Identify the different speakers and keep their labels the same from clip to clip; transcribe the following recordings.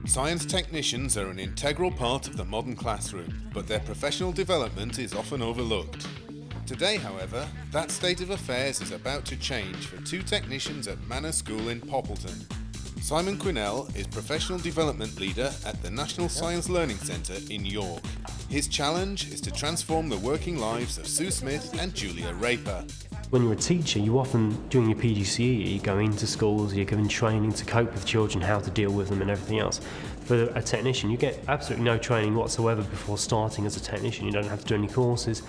Speaker 1: Science technicians are an integral part of the modern classroom, but their professional development is often overlooked. Today, however, that state of affairs is about to change for two technicians at Manor School in Poppleton. Simon Quinnell is Professional Development Leader at the National Science Learning Centre in York. His challenge is to transform the working lives of Sue Smith and Julia Raper.
Speaker 2: When you're a teacher, you often, during your PGCE, you go into schools, you're given training to cope with children, how to deal with them and everything else. For a technician, you get absolutely no training whatsoever before starting as a technician. You don't have to do any courses.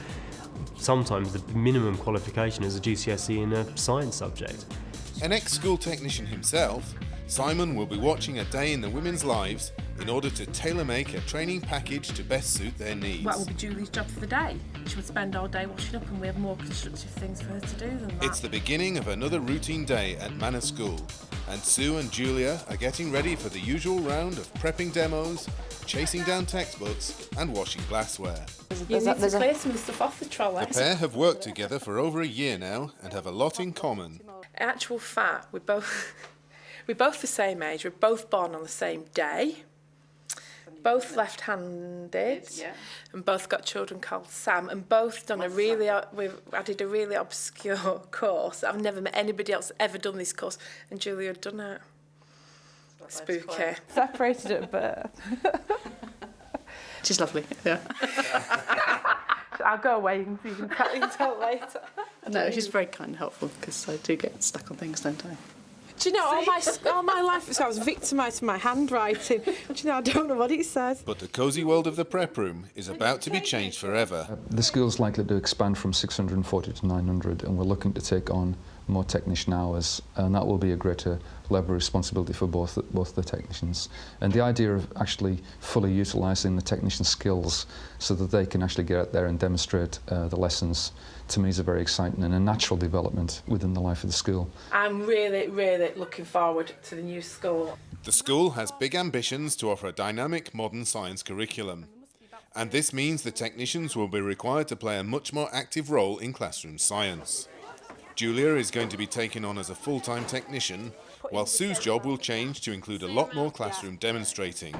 Speaker 2: Sometimes the minimum qualification is a GCSE in a science subject.
Speaker 1: An ex-school technician himself, Simon will be watching a day in the women's lives in order to tailor-make a training package to best suit their needs.
Speaker 3: What will be Julie's job for the day? She would spend all day washing up, and we have more constructive things for her to do than that.
Speaker 1: It's the beginning of another routine day at Manor School, and Sue and Julia are getting ready for the usual round of prepping demos, chasing down textbooks and washing glassware.
Speaker 3: You need to clear some of the stuff off the trolley.
Speaker 1: The pair have worked together for over a year now and have a lot in common.
Speaker 3: In actual fact, we're both the same age. We're both born on the same day. Both left-handed, and both got children called Sam, and both done I did a really obscure course. I've never met anybody else ever done this course, and Julia had done it. Spooky.
Speaker 4: Separated at birth.
Speaker 5: She's lovely, yeah.
Speaker 4: I'll go away, you can tell later.
Speaker 5: No, she's very kind and helpful, because I do get stuck on things, don't I?
Speaker 4: Do you know, all my life I was victimised for my handwriting. Do you know, I don't know what it says.
Speaker 1: But the cosy world of the prep room is about to be changed forever.
Speaker 6: The school's likely to expand from 640 to 900, and we're looking to take on more technician hours, and that will be a greater level of responsibility for both the technicians. And the idea of actually fully utilising the technician skills so that they can actually get out there and demonstrate the lessons, to me is a very exciting and a natural development within the life of the school.
Speaker 3: I'm really, really looking forward to the new school.
Speaker 1: The school has big ambitions to offer a dynamic modern science curriculum. And this means the technicians will be required to play a much more active role in classroom science. Julia is going to be taken on as a full-time technician, while Sue's job will change to include a lot more classroom demonstrating.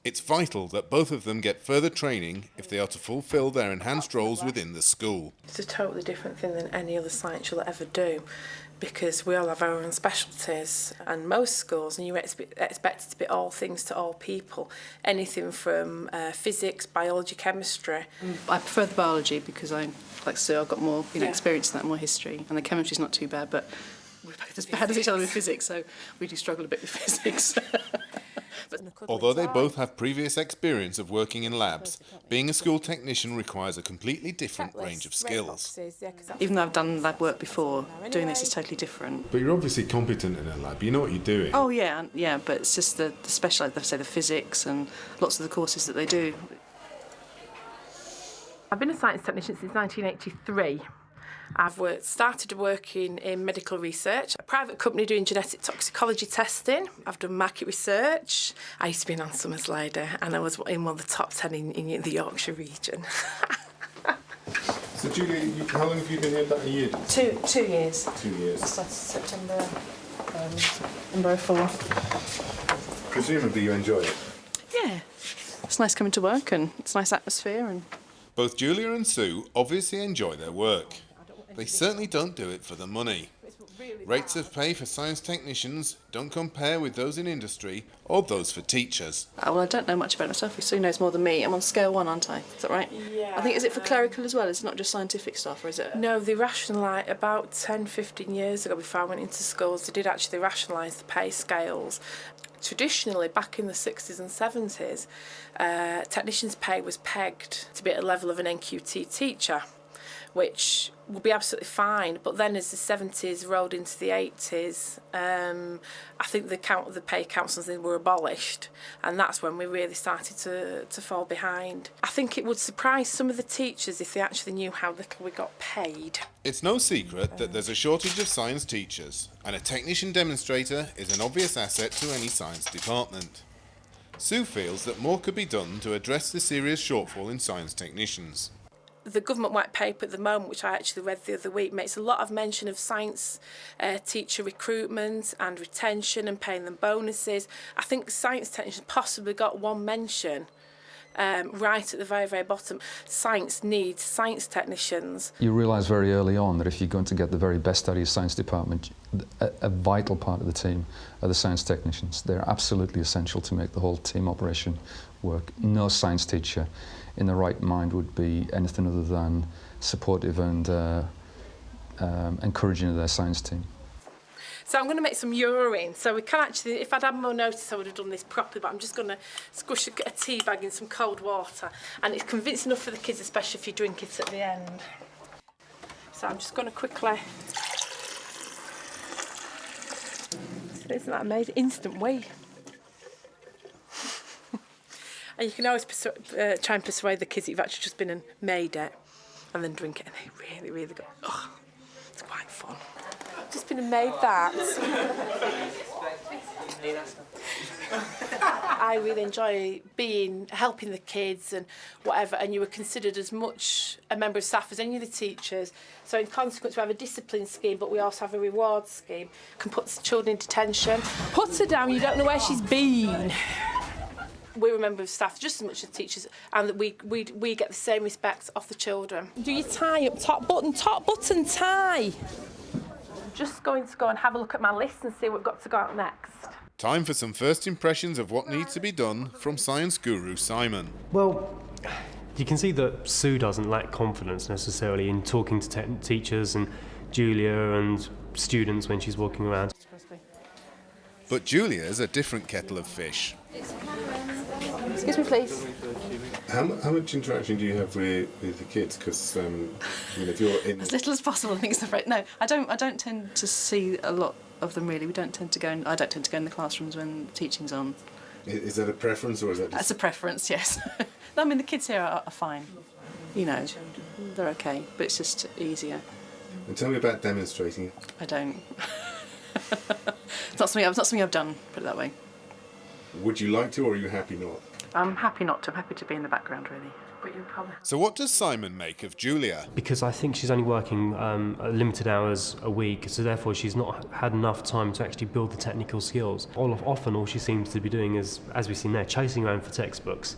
Speaker 1: It's vital that both of them get further training if they are to fulfil their enhanced roles within the school.
Speaker 3: It's a totally different thing than any other science you'll ever do, because we all have our own specialties, and most schools, and you're expected to be all things to all people, anything from physics, biology, chemistry.
Speaker 5: I prefer the biology because like Sue, I've got more experience in that, more history, and the chemistry's not too bad, but we're both as bad as each other with physics, so we do struggle a bit with physics.
Speaker 1: Although they both have previous experience of working in labs, being a school technician requires a completely different range of skills.
Speaker 5: Even though I've done lab work before, doing this is totally different.
Speaker 1: But you're obviously competent in a lab, you know what you're doing.
Speaker 5: Oh yeah, but it's just the special, let's say the physics and lots of the courses that they do.
Speaker 3: I've been a science technician since 1983. I've started working in medical research, a private company doing genetic toxicology testing. I've done market research. I used to be an Ann Summers lady, and I was in one of the top 10 in the Yorkshire region.
Speaker 1: So Julie, how long have you been here? About a year?
Speaker 5: 2 years.
Speaker 1: 2 years.
Speaker 5: I started September, number 4.
Speaker 1: Presumably you enjoy it?
Speaker 5: Yeah, it's nice coming to work, and it's a nice atmosphere. And
Speaker 1: both Julia and Sue obviously enjoy their work. They certainly don't do it for the money. Rates of pay for science technicians don't compare with those in industry or those for teachers.
Speaker 5: Well, I don't know much about myself. Sue knows more than me. I'm on scale 1, aren't I? Is that right?
Speaker 3: Yeah.
Speaker 5: I think, is it for clerical as well? It's not just scientific stuff, or is it?
Speaker 3: No, they rationalised, about 10, 15 years ago before I went into schools, they did actually rationalise the pay scales. Traditionally, back in the 60s and 70s, technicians' pay was pegged to be at a level of an NQT teacher, which would be absolutely fine. But then as the 70s rolled into the 80s, I think the pay councils were abolished, and that's when we really started to fall behind. I think it would surprise some of the teachers if they actually knew how little we got paid.
Speaker 1: It's no secret that there's a shortage of science teachers, and a technician demonstrator is an obvious asset to any science department. Sue feels that more could be done to address the serious shortfall in science technicians.
Speaker 3: the government white paper at the moment, which I actually read the other week, makes a lot of mention of science teacher recruitment and retention and paying them bonuses. I think science technicians possibly got one mention right at the very, very bottom. Science needs science technicians.
Speaker 6: You realise very early on that if you're going to get the very best out of your science department, a vital part of the team are the science technicians. They're absolutely essential to make the whole team operation work. No science teacher in the right mind would be anything other than supportive and encouraging of their science team.
Speaker 3: So I'm going to make some urine. So we can actually, if I'd had more notice, I would have done this properly, but I'm just going to squish a tea bag in some cold water. And it's convincing enough for the kids, especially if you drink it at the end. So I'm just going to quickly... Isn't that amazing? Instant wee. And you can always try and persuade the kids that you've actually just been and made it and then drink it, and they really, really go, oh, it's quite fun. I've just been and made that. I really enjoy helping the kids and whatever, and you were considered as much a member of staff as any of the teachers. So in consequence, we have a discipline scheme, but we also have a reward scheme. Can put children in detention. Put her down, you don't know where she's been. We're a member of staff just as much as teachers, and that we get the same respect off the children. Do your tie up, top button tie. Just going to go and have a look at my list and see what we've got to go out next.
Speaker 1: Time for some first impressions of what needs to be done from science guru Simon.
Speaker 2: Well, you can see that Sue doesn't lack confidence necessarily in talking to teachers and Julia and students when she's walking around.
Speaker 1: But Julia's a different kettle of fish.
Speaker 5: Excuse me, please.
Speaker 1: How much interaction do you have with the kids? Because if you're in...
Speaker 5: As little as possible, I think it's the phrase. No, I don't tend to see a lot of them really. I don't tend to go in the classrooms when teaching's on.
Speaker 1: Is that a preference, or is that just...
Speaker 5: That's a preference, yes. I mean, the kids here are fine. You know, they're okay, but it's just easier.
Speaker 1: And tell me about demonstrating.
Speaker 5: I don't. It's not something I've done, put it that way.
Speaker 1: Would you like to, or are you happy not?
Speaker 5: I'm happy not to. I'm happy to be in the background, really.
Speaker 1: So what does Simon make of Julia?
Speaker 2: Because I think she's only working limited hours a week, so therefore she's not had enough time to actually build the technical skills. Often all she seems to be doing is, as we've seen there, chasing around for textbooks.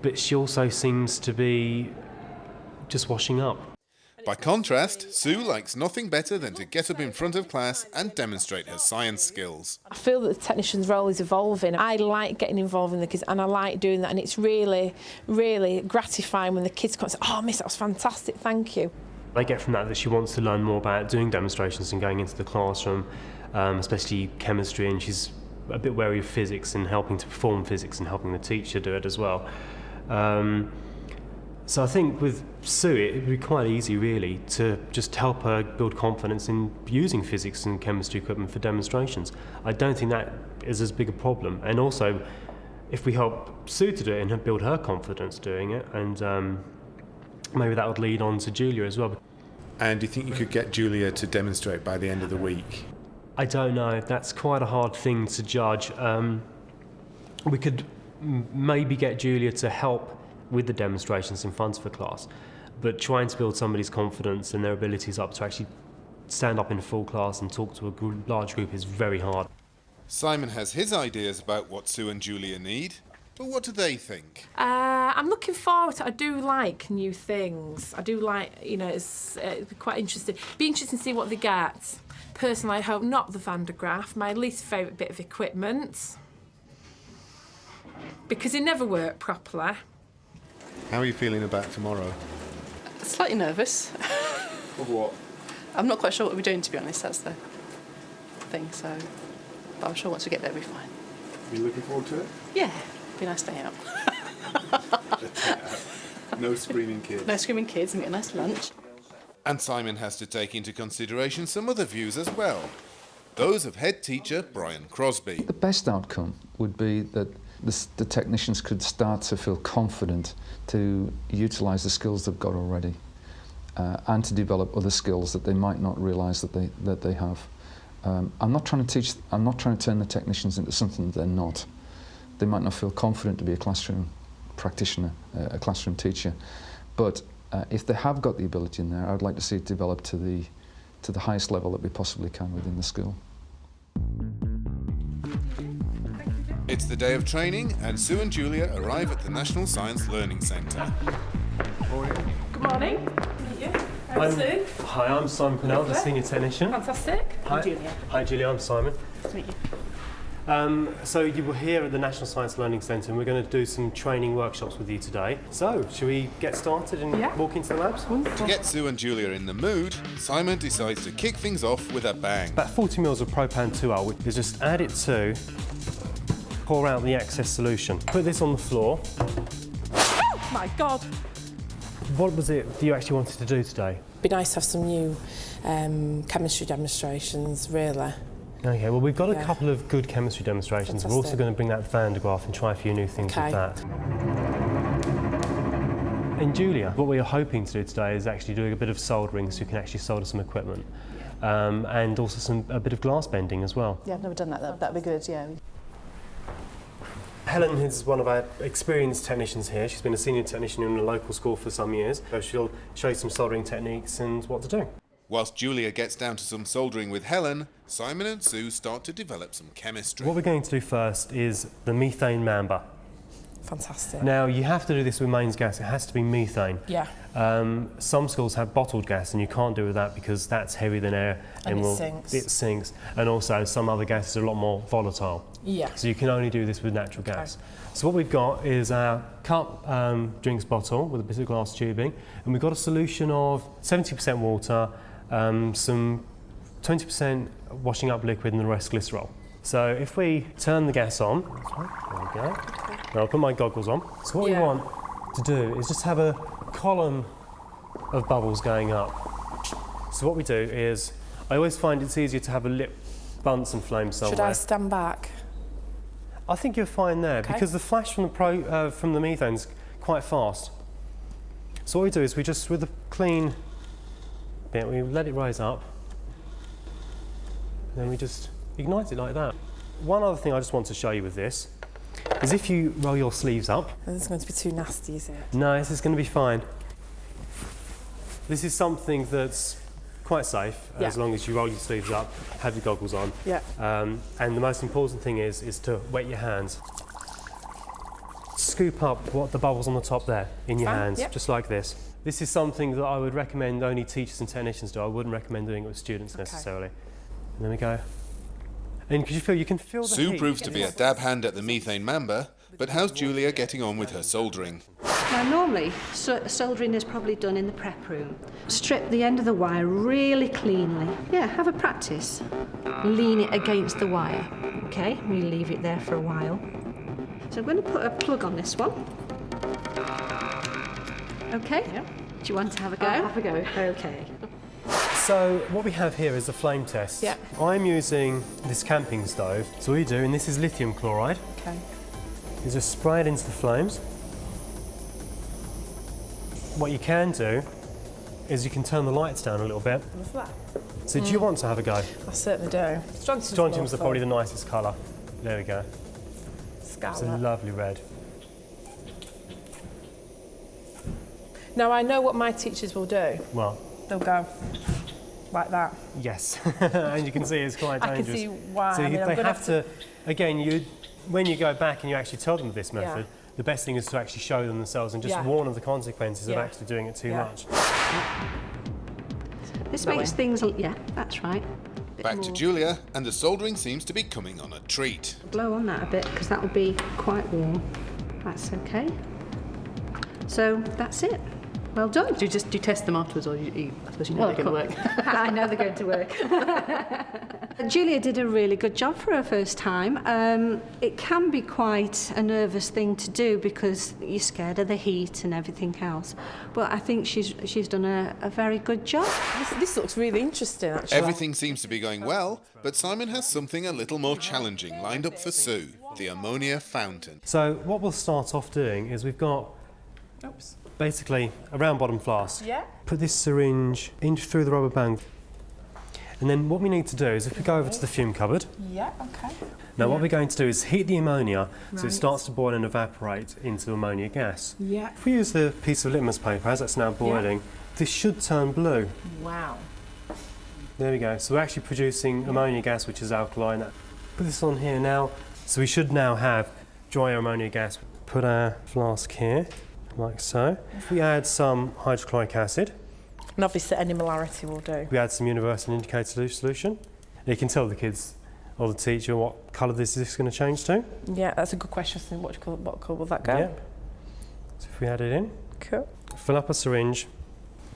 Speaker 2: But she also seems to be just washing up.
Speaker 1: By contrast, Sue likes nothing better than to get up in front of class and demonstrate her science skills.
Speaker 3: I feel that the technician's role is evolving. I like getting involved in the kids, and I like doing that, and it's really, really gratifying when the kids come and say, oh, miss, that was fantastic, thank you.
Speaker 2: I get from that she wants to learn more about doing demonstrations and going into the classroom, especially chemistry, and she's a bit wary of physics and helping to perform physics and helping the teacher do it as well. So I think with Sue, it would be quite easy, really, to just help her build confidence in using physics and chemistry equipment for demonstrations. I don't think that is as big a problem. And also, if we help Sue to do it and build her confidence doing it, and maybe that would lead on to Julia as well.
Speaker 1: And do you think you could get Julia to demonstrate by the end of the week?
Speaker 2: I don't know. That's quite a hard thing to judge. We could maybe get Julia to help with the demonstrations in front of the class, but trying to build somebody's confidence and their abilities up to actually stand up in a full class and talk to a large group is very hard.
Speaker 1: Simon has his ideas about what Sue and Julia need, but what do they think?
Speaker 3: I'm looking forward to it. I do like new things. I do like, it's quite interesting. Be interesting to see what they get. Personally, I hope not the Van der Graaf, my least favourite bit of equipment, because it never worked properly.
Speaker 1: How are you feeling about tomorrow?
Speaker 5: Slightly nervous.
Speaker 1: Of what?
Speaker 5: I'm not quite sure what we're doing, to be honest. That's the thing. So, but I'm sure once we get there, we'll be fine.
Speaker 1: Are you looking forward to it?
Speaker 5: Yeah, be a nice day out.
Speaker 1: No screaming kids.
Speaker 5: No screaming kids, and get a nice lunch.
Speaker 1: And Simon has to take into consideration some other views as well. Those of head teacher Brian Crosby.
Speaker 6: The best outcome would be that the technicians could start to feel confident to utilise the skills they've got already and to develop other skills that they might not realise that they have. I'm not trying to turn the technicians into something that they're not. They might not feel confident to be a classroom practitioner, a classroom teacher, but If they have got the ability in there, I would like to see it develop to the highest level that we possibly can within the school.
Speaker 1: It's the day of training, and Sue and Julia arrive at the National Science Learning Centre.
Speaker 3: Good morning. I'm Sue.
Speaker 2: Hi, I'm Simon Pennell, the Senior Technician.
Speaker 3: Fantastic.
Speaker 2: Hi,
Speaker 5: Julia.
Speaker 2: Hi, Julia, I'm Simon.
Speaker 5: Nice to meet you.
Speaker 2: So you were here at the National Science Learning Centre, and we're going to do some training workshops with you today. So, shall we get started and walk into the labs?
Speaker 1: To get Sue and Julia in the mood, Simon decides to kick things off with a bang.
Speaker 2: About 40 mils of propan 2L is just add it to, pour out the excess solution. Put this on the floor.
Speaker 3: Oh my God.
Speaker 2: What was it you actually wanted to do today?
Speaker 3: Be nice to have some new chemistry demonstrations, really.
Speaker 2: Okay, well we've got a couple of good chemistry demonstrations.
Speaker 3: Fantastic.
Speaker 2: We're also going to bring that Van de Graaff and try a few new things with that. And Julia, what we are hoping to do today is actually doing a bit of soldering so you can actually solder some equipment. And also a bit of glass bending as well.
Speaker 5: Yeah, I've never done that. That'd be good, yeah.
Speaker 2: Helen is one of our experienced technicians here. She's been a senior technician in a local school for some years. So she'll show you some soldering techniques and what to do.
Speaker 1: Whilst Julia gets down to some soldering with Helen, Simon and Sue start to develop some chemistry.
Speaker 2: What we're going to do first is the methane mamba.
Speaker 3: Fantastic.
Speaker 2: Now, you have to do this with mains gas. It has to be methane.
Speaker 3: Yeah.
Speaker 2: Some schools have bottled gas, and you can't do with that because that's heavier than air.
Speaker 3: And it sinks.
Speaker 2: It sinks. And also, some other gases are a lot more volatile.
Speaker 3: Yeah.
Speaker 2: So you can only do this with natural gas. So what we've got is our cup drinks bottle with a bit of glass tubing, and we've got a solution of 70% water, some 20% washing up liquid, and the rest glycerol. So if we turn the gas on, there we go. Now I'll put my goggles on. So what we want to do is just have a column of bubbles going up. So what we do is, I always find it's easier to have a lit Bunsen flame somewhere.
Speaker 3: Should I stand back?
Speaker 2: I think you're fine there because the flash from the methane's quite fast. So what we do is we just, with a clean bit, we let it rise up, and then we just ignite it like that. One other thing I just want to show you with this is if you roll your sleeves up.
Speaker 3: This is going to be too nasty, is it?
Speaker 2: No, this is going to be fine. This is something that's quite safe as long as you roll your sleeves up, have your goggles on.
Speaker 3: Yeah.
Speaker 2: And the most important thing is to wet your hands. Scoop up the bubbles on the top there in your hands, just like this. This is something that I would recommend only teachers and technicians do. I wouldn't recommend doing it with students necessarily. And there we go. And you can feel the
Speaker 1: Sue
Speaker 2: heat.
Speaker 1: proves to be a dab hand at the methane mamba, but how's Julia getting on with her soldering?
Speaker 7: Now normally, soldering is probably done in the prep room. Strip the end of the wire really cleanly. Yeah, have a practice. Lean it against the wire. Okay, we leave it there for a while. So I'm going to put a plug on this one. Okay, do you want to have a go?
Speaker 5: I'll have a go.
Speaker 7: Okay.
Speaker 2: So what we have here is a flame test.
Speaker 3: Yeah.
Speaker 2: I'm using this camping stove. So what you do, and this is lithium chloride,
Speaker 3: Okay.
Speaker 2: is just spray it into the flames. What you can do is you can turn the lights down a little bit.
Speaker 3: What's that?
Speaker 2: So do you want to have a go?
Speaker 3: I certainly do.
Speaker 2: Strontium's probably the nicest colour. There we go. It's a
Speaker 3: Scarlet.
Speaker 2: lovely red.
Speaker 3: Now I know what my teachers will do.
Speaker 2: Well,
Speaker 3: They'll go like that.
Speaker 2: yes. And you can see it's quite
Speaker 3: I
Speaker 2: dangerous.
Speaker 3: can see why.
Speaker 2: So
Speaker 3: I mean, I'm
Speaker 2: they
Speaker 3: gonna
Speaker 2: have to, again, when you go back and you actually tell them this method,
Speaker 3: Yeah.
Speaker 2: the best thing is to actually show them themselves and just
Speaker 3: Yeah.
Speaker 2: warn of the consequences of
Speaker 3: Yeah.
Speaker 2: actually doing it too
Speaker 3: Yeah.
Speaker 2: much.
Speaker 7: This makes things, yeah, that's right. Bit
Speaker 1: Back to
Speaker 7: more.
Speaker 1: Julia, and the soldering seems to be coming on a treat.
Speaker 7: Blow on that a bit because that will be quite warm. That's okay. So that's it. Well done.
Speaker 5: Do you test them afterwards, or I suppose you know they're going to work?
Speaker 7: I know they're going to work. Julia did a really good job for her first time. It can be quite a nervous thing to do because you're scared of the heat and everything else. But I think she's done a very good job.
Speaker 3: This looks really interesting, actually.
Speaker 1: Everything seems to be going well, but Simon has something a little more challenging lined up for Sue, the ammonia fountain.
Speaker 2: So what we'll start off doing is we've got basically a round bottom flask.
Speaker 3: Yeah.
Speaker 2: Put this syringe in through the rubber band. And then what we need to do is if we go over to the fume cupboard,
Speaker 3: Yeah, okay.
Speaker 2: now what we're going to do is heat the ammonia so it
Speaker 3: Right.
Speaker 2: starts to boil and evaporate into ammonia gas.
Speaker 3: Yeah.
Speaker 2: If we use the piece of litmus paper as that's now boiling, this should turn blue.
Speaker 3: Wow.
Speaker 2: There we go. So we're actually producing ammonia gas, which is alkaline. Put this on here now. So we should now have dry ammonia gas. Put our flask here, like so. If we add some hydrochloric acid,
Speaker 3: And obviously any molarity will do.
Speaker 2: we add some universal indicator solution. And you can tell the kids or the teacher what colour this is going to change to.
Speaker 3: Yeah, that's a good question. So what colour will that go?
Speaker 2: Yep. So if we add it in,
Speaker 3: Cool.
Speaker 2: fill up a syringe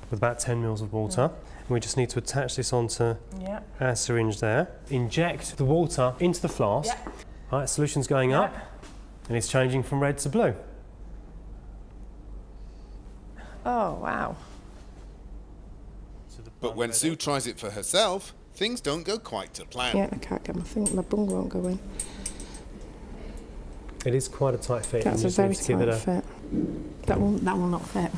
Speaker 2: with about 10 mils of water. And we just need to attach this onto
Speaker 3: Yeah.
Speaker 2: our syringe there. Inject the water into the flask.
Speaker 3: Yeah.
Speaker 2: Right, solution's going up and it's changing from red to blue.
Speaker 3: Oh, wow.
Speaker 1: But when Sue tries it for herself, things don't go quite to plan.
Speaker 3: Yeah, I can't get my thing. My bung won't go in.
Speaker 2: It is quite a tight fit.
Speaker 3: That's
Speaker 2: You
Speaker 3: a
Speaker 2: just need
Speaker 3: very
Speaker 2: to give it
Speaker 3: tight
Speaker 2: a-
Speaker 3: fit. That will not fit.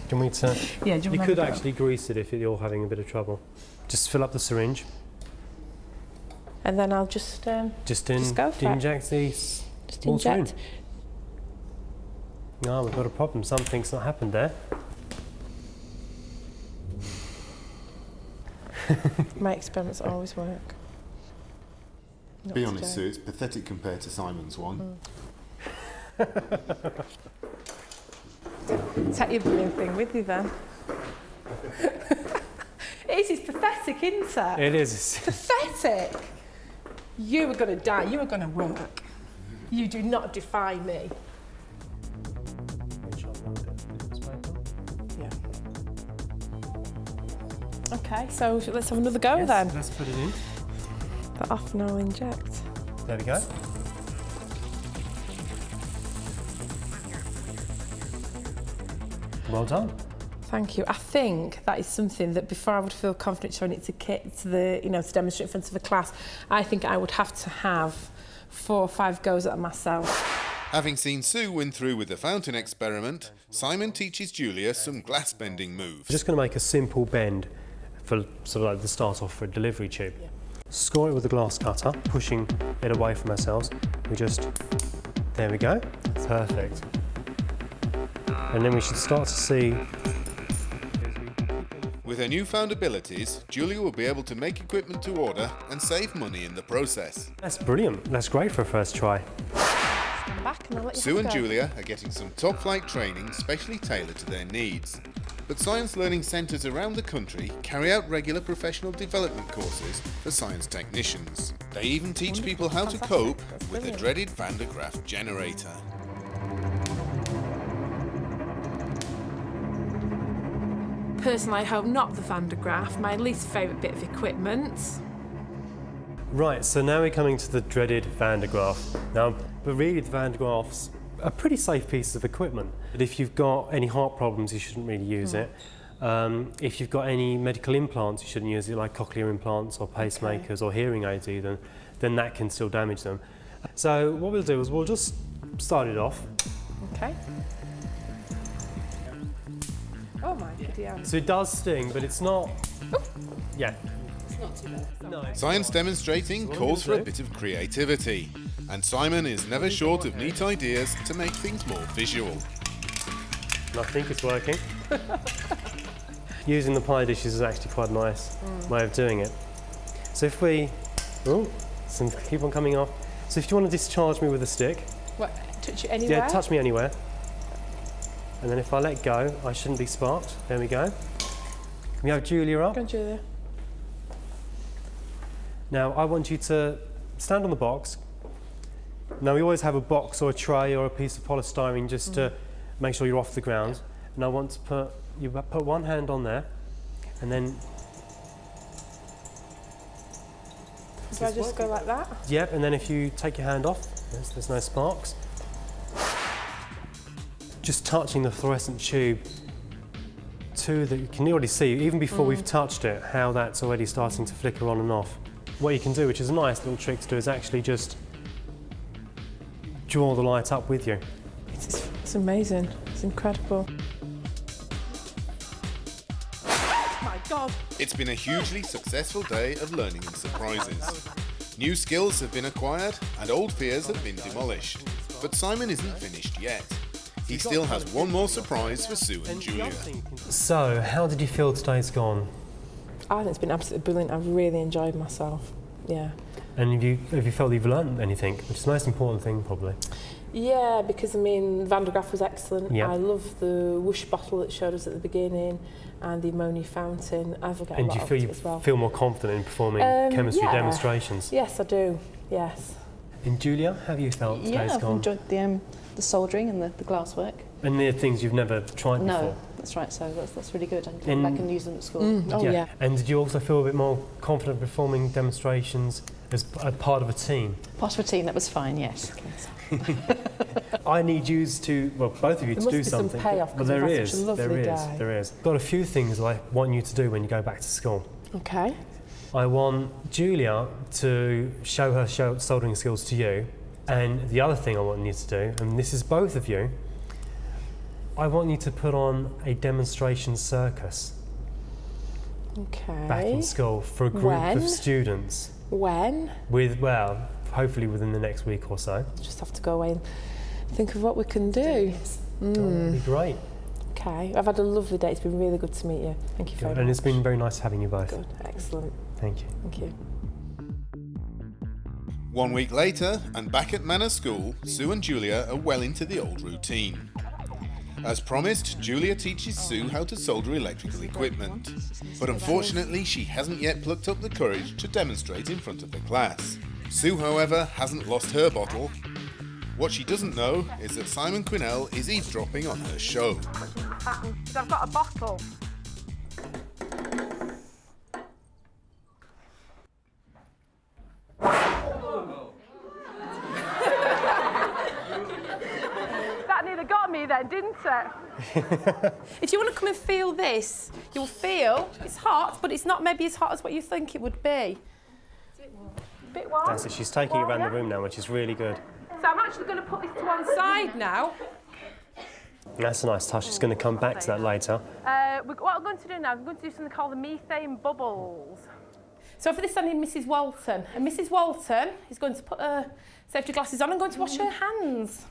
Speaker 2: Can we turn?
Speaker 3: Yeah, do
Speaker 2: You could actually grease it if you're having a bit of trouble. Just fill up the syringe.
Speaker 3: And then I'll just
Speaker 2: Just
Speaker 3: go for it.
Speaker 2: inject these.
Speaker 3: just
Speaker 2: water in.
Speaker 3: inject.
Speaker 2: No, we've got a problem. Something's not happened there.
Speaker 3: My experiments always work. Not
Speaker 1: Be honest,
Speaker 3: today.
Speaker 1: Sue, it's pathetic compared to Simon's one.
Speaker 3: Take your blooming thing with you then. It's pathetic, isn't it?
Speaker 2: It is.
Speaker 3: Pathetic. You are going to die. You are going to work. You do not defy me. Yeah. Okay, so let's have another go then.
Speaker 2: Let's put it in.
Speaker 3: That off now, inject.
Speaker 2: There we go. Well done.
Speaker 3: Thank you. I think that is something that before I would feel confident showing it to kids, to demonstrate in front of a class, I think I would have to have 4 or 5 goes at it myself.
Speaker 1: Having seen Sue win through with the fountain experiment, Simon teaches Julia some glass bending moves.
Speaker 2: We're just going to make a simple bend for sort of like the start off for a delivery tube. Score it with a glass cutter, pushing it away from ourselves. There we go. Perfect. And then we should start to see.
Speaker 1: With her newfound abilities, Julia will be able to make equipment to order and save money in the process.
Speaker 2: That's brilliant. That's great for a first try.
Speaker 3: Stand back and I'll let you
Speaker 1: Sue
Speaker 3: have
Speaker 1: and
Speaker 3: a go.
Speaker 1: Julia are getting some top-flight training specially tailored to their needs. But science learning centres around the country carry out regular professional development courses for science technicians. They even teach people how to cope with the dreaded Van de Graaff generator.
Speaker 3: Personally, I hope not the Van de Graaff, my least favourite bit of equipment.
Speaker 2: Right, so now we're coming to the dreaded Van de Graaff. Now, but really the Van de Graaff's a pretty safe piece of equipment. But if you've got any heart problems, you shouldn't really use it. If you've got any medical implants, you shouldn't use it, like cochlear implants or pacemakers or hearing aids even, then that can still damage them. So what we'll do is we'll just start it off.
Speaker 3: Okay. Oh my goodness.
Speaker 2: So it does sting, but it's not... Yeah.
Speaker 1: Science demonstrating calls for a bit of creativity, and Simon is never short of neat ideas to make things more visual.
Speaker 2: And I think it's working. Using the pie dishes is actually quite a nice way of doing it. So if we... Oh, some keep on coming off. So if you want to discharge me with a stick,
Speaker 3: What, touch it anywhere?
Speaker 2: yeah, touch me anywhere. And then if I let go, I shouldn't be sparked. There we go. We have Julia up.
Speaker 3: Go on, Julia.
Speaker 2: Now I want you to stand on the box. Now we always have a box or a tray or a piece of polystyrene just to make sure you're off the ground. And I want to put one hand on there, and then
Speaker 3: Do I just go like that?
Speaker 2: yep. And then if you take your hand off, there's no sparks. Just touching the fluorescent tube to the, you can already see even before we've touched it how that's already starting to flicker on and off. What you can do, which is a nice little trick to do, is actually just draw the light up with you.
Speaker 3: It's amazing. It's incredible. My
Speaker 4: God.
Speaker 1: It's been a hugely successful day of learning and surprises. New skills have been acquired and old fears have been demolished. But Simon isn't finished yet. He still has one more surprise for Sue and Julia.
Speaker 2: So, how did you feel today's gone?
Speaker 3: I think it's been absolutely brilliant. I've really enjoyed myself. Yeah.
Speaker 2: And have you felt you've learned anything, which is the most important thing, probably?
Speaker 3: Yeah, because I mean, Van de Graaff was excellent.
Speaker 2: Yeah.
Speaker 3: I love the whoosh bottle that showed us at the beginning and the ammonia fountain. I forget a
Speaker 2: And
Speaker 3: lot
Speaker 2: do you
Speaker 3: of
Speaker 2: feel
Speaker 3: it
Speaker 2: you
Speaker 3: as well.
Speaker 2: feel more confident in performing chemistry
Speaker 3: yeah.
Speaker 2: demonstrations?
Speaker 3: Yes, I do. Yes.
Speaker 2: And Julia, have you felt today's
Speaker 5: I've
Speaker 2: gone?
Speaker 5: enjoyed the soldering and the glass work.
Speaker 2: And the things you've never tried before?
Speaker 5: No, that's right, so that's really good. I can
Speaker 2: And-
Speaker 5: go back and use them at school.
Speaker 3: Oh, yeah.
Speaker 2: And did you also feel a bit more confident performing demonstrations as a part of a team?
Speaker 5: Part of a team, that was fine, yes.
Speaker 2: I need you to, well, both of you
Speaker 3: There
Speaker 2: to
Speaker 3: must
Speaker 2: do
Speaker 3: be some
Speaker 2: something.
Speaker 3: payoff, 'cause
Speaker 2: Well, there
Speaker 3: we've had
Speaker 2: is,
Speaker 3: such a lovely day.
Speaker 2: there is. Got a few things I want you to do when you go back to school.
Speaker 3: Okay.
Speaker 2: I want Julia to show her soldering skills to you, and the other thing I want you to do, and this is both of you, I want you to put on a demonstration circus
Speaker 3: Okay.
Speaker 2: back in school for a group
Speaker 3: When?
Speaker 2: of students.
Speaker 3: When?
Speaker 2: With, well, hopefully within the next week or so.
Speaker 3: Just have to go away and think of what we can do.
Speaker 2: That'd be great.
Speaker 3: Okay. I've had a lovely day. It's been really good to meet you. Thank you very much.
Speaker 2: And it's been very nice having you both.
Speaker 3: Good. Excellent.
Speaker 2: Thank you.
Speaker 3: Thank you.
Speaker 1: 1 week later, and back at Manor School, Sue and Julia are well into the old routine. As promised, Julia teaches Sue how to solder electrical equipment. But unfortunately, she hasn't yet plucked up the courage to demonstrate in front of the class. Sue, however, hasn't lost her bottle. What she doesn't know is that Simon Quinnell is eavesdropping on her show.
Speaker 3: I've got a bottle. That nearly got me then, didn't it? If you want to come and feel this, you'll feel it's hot, but it's not maybe as hot as what you think it would be. Bit warm.
Speaker 2: That's it. She's taking it around the room now, which is really good.
Speaker 3: So I'm actually going to put this to one side now.
Speaker 2: That's a nice touch. She's going to come back to that later.
Speaker 3: What I'm going to do now, I'm going to do something called the methane bubbles. So for this I need Mrs. Walton. And Mrs. Walton is going to put her safety glasses on and going to wash her hands.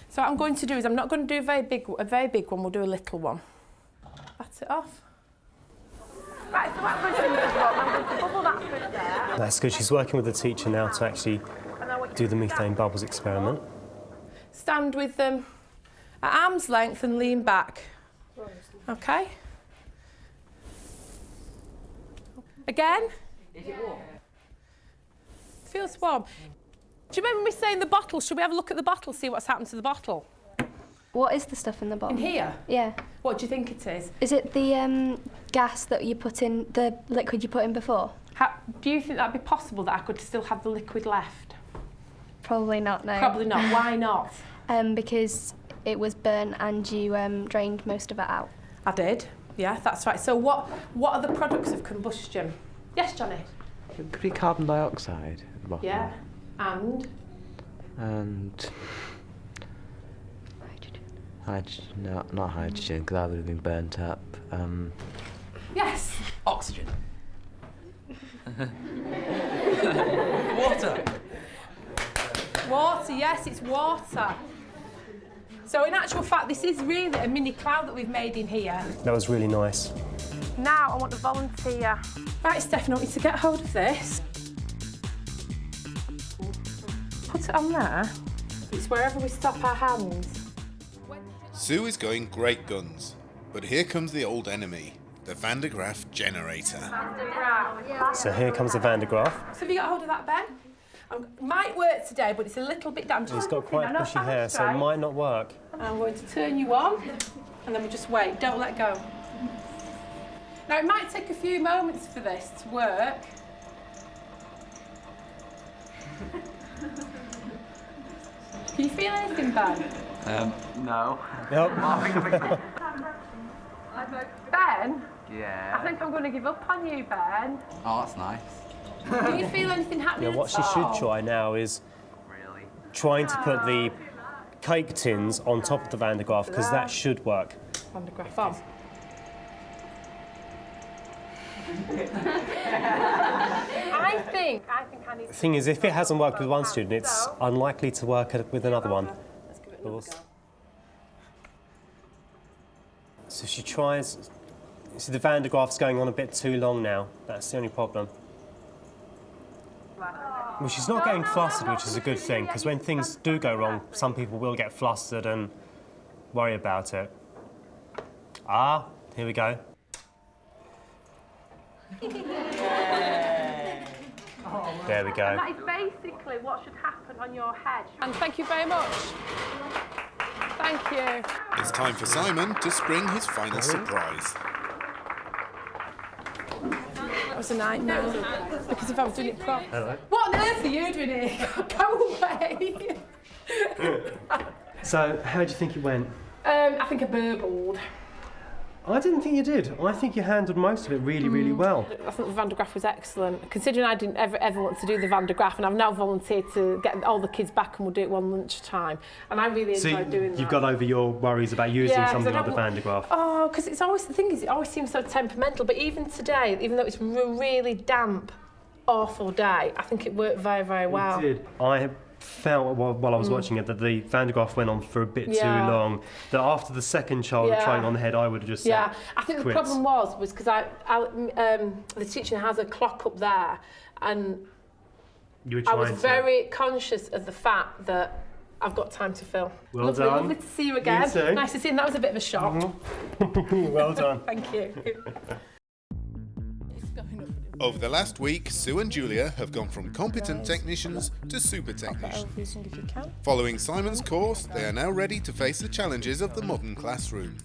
Speaker 3: So what I'm going to do is I'm not going to do a very big one, we'll do a little one. Bat it off. Right, so what I'm going to do is I'm going to bubble that through there.
Speaker 2: That's good. She's working with the teacher now to actually
Speaker 3: And I want you
Speaker 2: do
Speaker 3: to
Speaker 2: the methane bubbles experiment.
Speaker 3: stand with them at arm's length and lean back. Okay? Again? Is it warm? Feels warm. Do you remember me saying the bottle? Should we have a look at the bottle, see what's happened to the bottle?
Speaker 7: What is the stuff in the bottle?
Speaker 3: In here?
Speaker 7: Yeah.
Speaker 3: What do you think it is?
Speaker 7: Is it the gas that you put in, the liquid you put in before?
Speaker 3: Do you think that'd be possible that I could still have the liquid left?
Speaker 7: Probably not, no.
Speaker 3: Probably not. Why not?
Speaker 7: Because it was burnt and you drained most of it out.
Speaker 3: I did. Yeah, that's right. So what are the products of combustion? Yes, Johnny?
Speaker 8: It could be carbon dioxide. at the bottom.
Speaker 3: Yeah. And?
Speaker 8: And hydrogen. No, not hydrogen, because that would have been burnt up.
Speaker 3: Yes.
Speaker 9: Oxygen. Water.
Speaker 3: Water, yes, it's water. So in actual fact, this is really a mini cloud that we've made in here.
Speaker 2: That was really nice.
Speaker 3: Now I want a volunteer. Right, Steph, I want you to get hold of this. Put it on there. It's wherever we stop our hands.
Speaker 1: Sue is going great guns, but here comes the old enemy, the Van de Graaff generator.
Speaker 2: So here comes the Van de Graaff.
Speaker 3: So have you got hold of that, Ben? Might work today, but it's a little bit damp.
Speaker 2: He's got quite bushy hair, so it might not work.
Speaker 3: I'm going to turn you on, and then we just wait. Don't let go. Now, it might take a few moments for this to work. Can you feel anything, Ben?
Speaker 8: No.
Speaker 2: Yep.
Speaker 3: Ben?
Speaker 9: Yeah.
Speaker 3: I think I'm going to give up on you, Ben.
Speaker 9: Oh, that's nice.
Speaker 3: Can you feel anything happening
Speaker 2: Yeah, what
Speaker 3: at
Speaker 2: she
Speaker 3: all?
Speaker 2: should try now is
Speaker 9: Really?
Speaker 2: trying to put the cake tins on top of the Van de Graaff, because that should work.
Speaker 3: Van de Graaff on.
Speaker 4: I think I need
Speaker 2: The thing is, if it hasn't worked with one student, it's unlikely to work with another one.
Speaker 4: Let's give it another go.
Speaker 2: So she tries. See, the Van de Graaff's going on a bit too long now. That's the only problem. Well, she's not getting flustered, which is a good thing, because when things do go wrong, some people will get flustered and worry about it. Ah, here we go. There we go.
Speaker 4: That is basically what should happen on your head. And thank you very much. Thank you.
Speaker 1: It's time for Simon to spring his final surprise.
Speaker 4: That was a nightmare. Because if I was doing it properly.
Speaker 2: Hello.
Speaker 4: What on earth are you doing here? Go away.
Speaker 2: So, how do you think it went?
Speaker 4: I think I burbled.
Speaker 2: I didn't think you did. I think you handled most of it really, really well.
Speaker 4: I think the Van de Graaff was excellent. Considering I didn't ever want to do the Van de Graaff, and I've now volunteered to get all the kids back and we'll do it one lunchtime. And I really enjoyed doing that.
Speaker 2: You've got over your worries about using something like the Van de Graaff.
Speaker 4: Oh, because it's always, the thing is, it always seems so temperamental, but even today, even though it's a really damp, awful day, I think it worked very, very well.
Speaker 2: It did. I felt while I was watching it that the Van de Graaff went on for a bit too long. That after the second child trying on the head, I would have just said,
Speaker 4: I think the
Speaker 2: quits.
Speaker 4: problem was because the teacher has a clock up there, and
Speaker 2: You were
Speaker 4: I
Speaker 2: trying
Speaker 4: was very conscious of the fact that I've got time to fill.
Speaker 2: Well
Speaker 4: lovely,
Speaker 2: done.
Speaker 4: lovely to see you again.
Speaker 2: You too.
Speaker 4: Nice to see you. And that was a bit of a shock.
Speaker 2: Well done.
Speaker 4: Thank you.
Speaker 1: Over the last week, Sue and Julia have gone from competent technicians to super technicians.
Speaker 4: If you can.
Speaker 1: Following Simon's course, they are now ready to face the challenges of the modern classroom.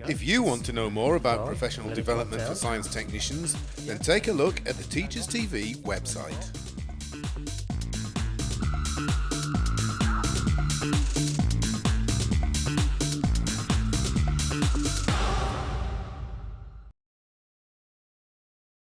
Speaker 1: If you want to know more about professional development for science technicians, then take a look at the Teachers TV website.